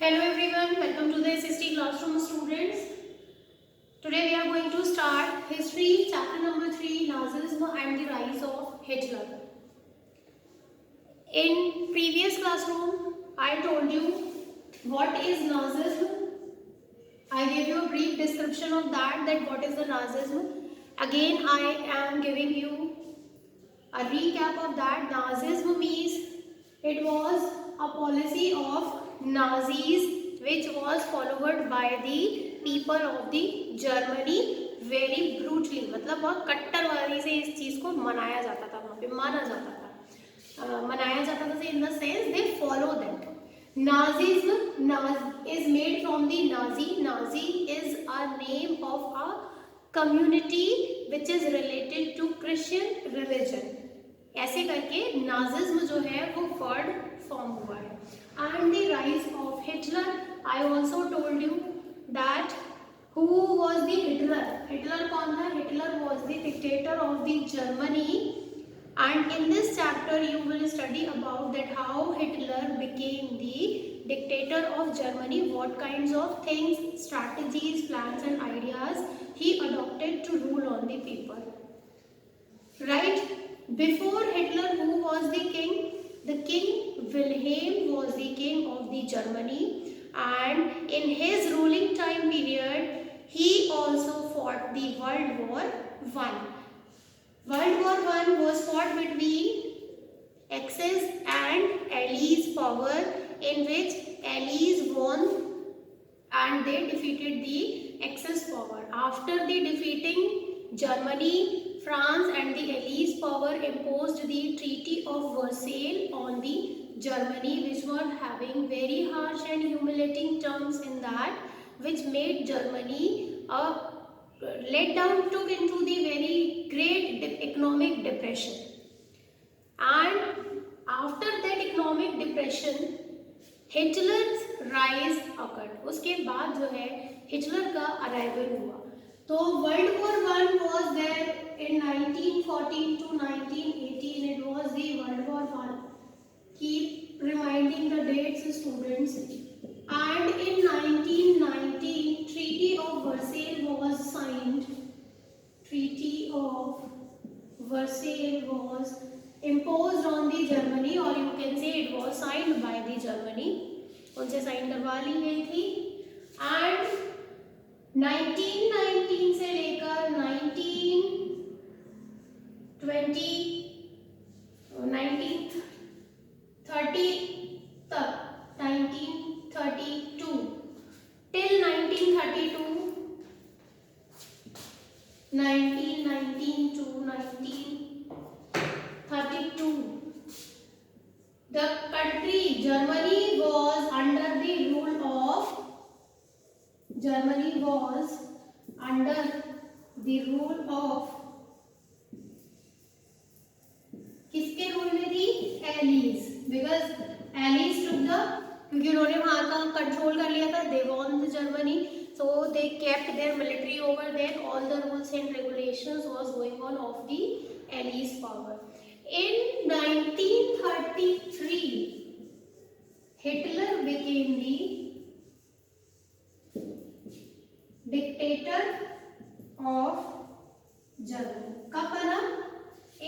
Hello everyone, welcome to the SST classroom students. Today we are going to start history chapter number 3, Nazism and the rise of Hitler. In previous classroom I told you what is Nazism. I gave you a brief description of that what is the Nazism. Again I am giving you a recap of that. Nazism means it was a policy of Nazis which was followed by the people of the Germany very brutally. मतलब बहुत कट्टरवादी से इस चीज को मनाया जाता था, वहाँ पे माना जाता था, मनाया जाता था in the sense they follow that. Nazism is made from the Nazi. Nazi is a name of a community which is related to Christian religion. ऐसे करके नाजिज्म जो है वो वर्ड फॉर्म हुआ है. And the rise of Hitler, I also told you that who was the Hitler? Hitler कौन था? Hitler was the dictator of the Germany. And in this chapter you will study about that how Hitler became the dictator of Germany, what kinds of things, strategies, plans and ideas he adopted to rule on the people. Right? Before Hitler, who was the king? The king Wilhelm was the king of the Germany, and in his ruling time period, he also fought the World War I. World War I was fought between Axis and Allies power, in which Allies won and they defeated the Axis power. After the defeating Germany, France and the Allies power imposed the Treaty of Versailles on the Germany, which were having very harsh and humiliating terms in that, which made Germany led down into the very great economic depression. And after that economic depression, Hitler's rise occurred. उसके बाद जो है Hitler का arrival हुआ. तो world war one was there in 1914 to 1918. It was the World War I. Keep reminding the dates, students. And in 1919, Treaty of Versailles was signed. Treaty of Versailles was imposed on the Germany, or you can say it was signed by the Germany. उनसे sign करवा ली गई थी. And 1919 से लेकर 1930 तक 1932 till 1932 1919 to 1932 the country Germany was under the rule of किसके rule में थी? Allies. Because allies took the, क्योंकि उन्होंने वहां का कंट्रोल कर लिया था. they won the Germany, so they kept their military over there. All the rules and regulations was going on of the Allies power. In 1933 Hitler became the dictator of Germany. कब बना?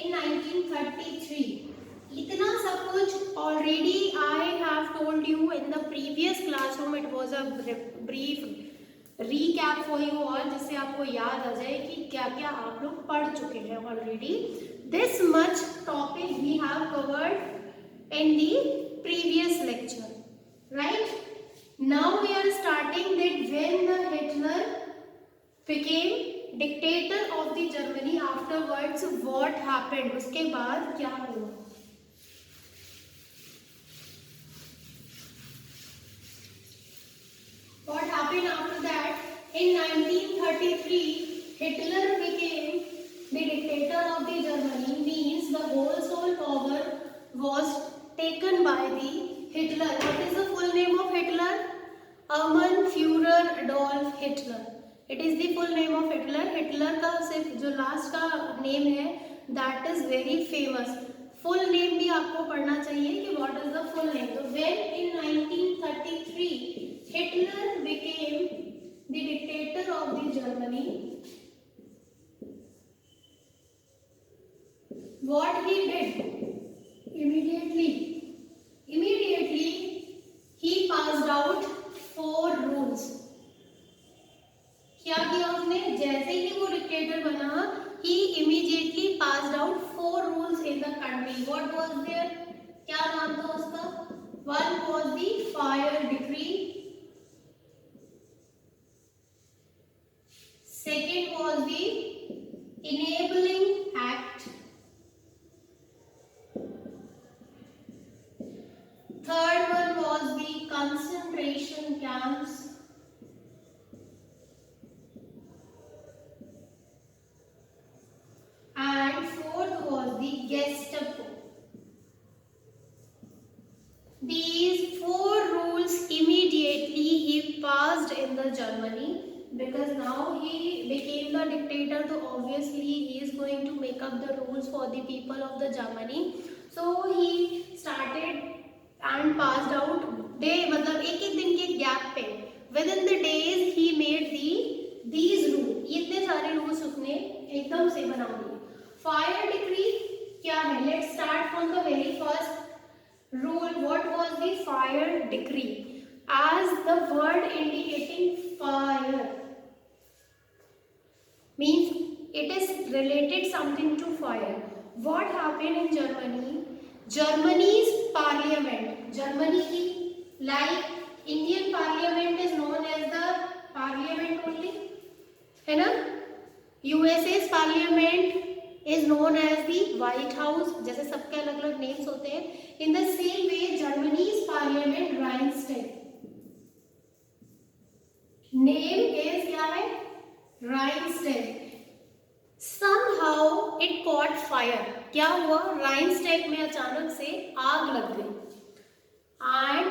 In 1933. इतना सब कुछ already I have told you in the previous classroom. It was a brief recap for you all, जिससे आपको याद आ जाए कि क्या क्या आप लोग पढ़ चुके हैं already. This much topic we have covered in the previous lecture, right? Now we are starting that when the Hitler became dictator of the Germany, afterwards what happened? उसके बाद क्या हुआ? What happened after that? In 1933 Hitler became the dictator of the Germany, means the whole sole power was taken by the Hitler. What is the full name of Hitler? Hermann Führer Adolf Hitler. It is the full name of Hitler. Hitler का सिर्फ जो last का name है that is very famous. Full name भी आपको पढ़ना चाहिए कि what is the full name. तो when in 1933 what was there? क्या नाम था उसका? One was the fire decree. Second was the enabling act. Third one was the concentration camps. And fourth was the Gestapo. These 4 rules immediately he passed in the Germany, because now he became the dictator, so obviously he is going to make up the rules for the people of the Germany. So he started and passed out day, मतलब एक दिन के gap पे within the days he made these rules. इतने सारे rules उसने एकदम से बना दिए. Fire decree क्या है? Let's start from the very first rule. What was the fire decree? As the word indicating fire means it is related something to fire. What happened in Germany? Germany's parliament, Germany की, like Indian parliament is known as the parliament only, है ना? USA's parliament is known as the White House. जैसे सबके अलग अलग names होते हैं. In the same way, Germany's parliament Reichstag. Name is क्या है? Reichstag. Somehow it caught fire. क्या हुआ? Reichstag में अचानक से आग लग गई. And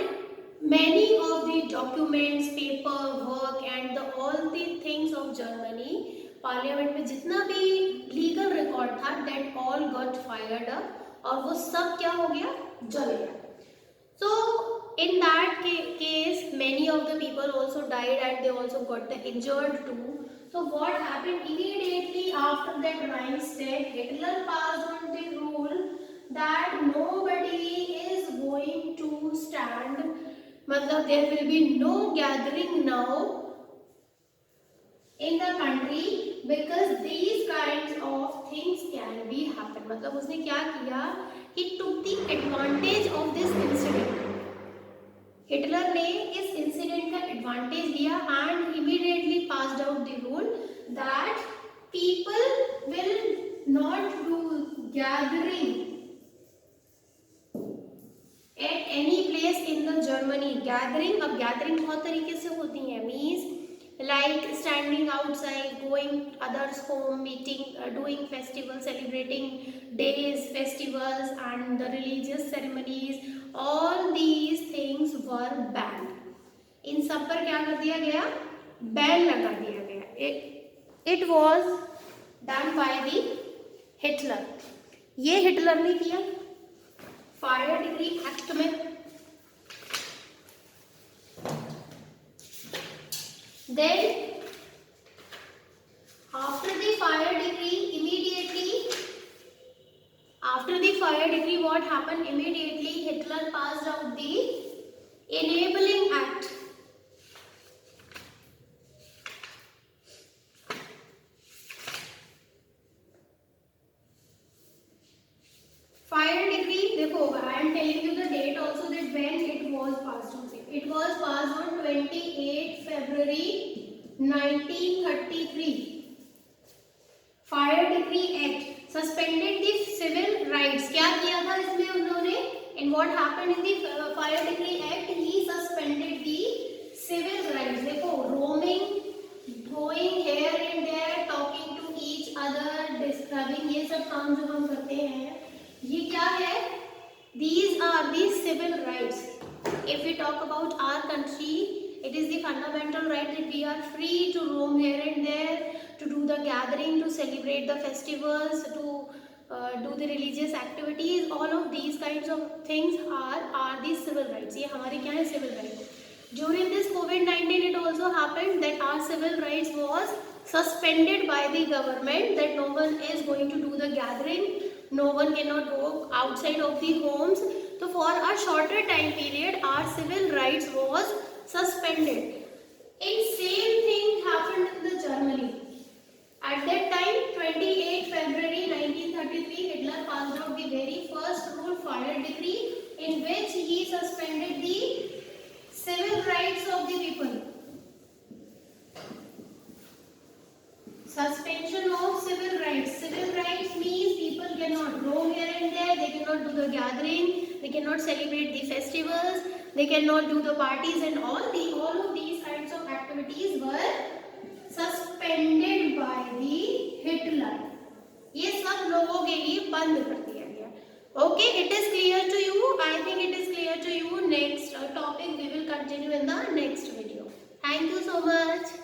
many of the documents, paperwork and all the things of Germany, parliament में जितना भी लीगल रिकॉर्ड था, that all got fired up, और वो सब क्या हो गया? जल गया. So in that case many of the people also died and they also got the injured too. So what happened immediately after that Reichstag, Hitler passed on the rule that nobody is going to stand, मतलब there will be no gathering now in the country because these kinds of things can be happen. मतलब उसने क्या किया? He took the advantage of this incident. Hitler ने इस incident का advantage लिया and immediately passed out the rule that people will not do gathering at any place in the Germany. Gathering, अब gathering बहुत तरीके से होती है, means like standing outside, going others home, meeting, doing festivals, celebrating days, festivals and the religious ceremonies. All these things were banned. इन सब पर क्या कर दिया गया? बैन लगा दिया गया. It was done by the Hitler. ये हिटलर ने किया फायर डिक्री एक्ट में. Then after the fire decree, immediately after the fire decree, what happened? Immediately Hitler passed out the enabling act. Fire decree, देखो, I am telling you the date also that when it was passed on. It was passed on 28 February 1933. Fire Decree Act suspended the civil rights. क्या किया था इसमें उन्होंने? And what happened in the Fire Decree Act? He suspended the civil rights. देखो, roaming, going here and there, talking to each other, describing, ये सब काम जो हम करते हैं, ये क्या है? These are the civil rights. If we talk about our country, it is the fundamental right that we are free to roam here and there, to do the gathering, to celebrate the festivals, to do the religious activities. All of these kinds of things are the civil rights. ये हमारे क्या है? Civil rights. During this COVID-19, it also happened that our civil rights was suspended by the government, that no one is going to do the gathering, no one cannot go outside of the homes. So for a shorter time period, our civil rights was suspended. And same thing happened in the Germany. At that time, 28 February 1933, Hitler passed out the very first rule fire decree in which he suspended the civil rights of the people. Suspension of civil rights. Civil rights means people cannot roam here and there, they cannot do the gathering, they cannot celebrate the festivals, they cannot do the parties, and all of these kinds of activities were suspended by the Hitler. ये सब लोगों के लिए बंद कर दिया गया. Okay, it is clear to you? I think it is clear to you. Next topic we will continue in the next video. Thank you so much.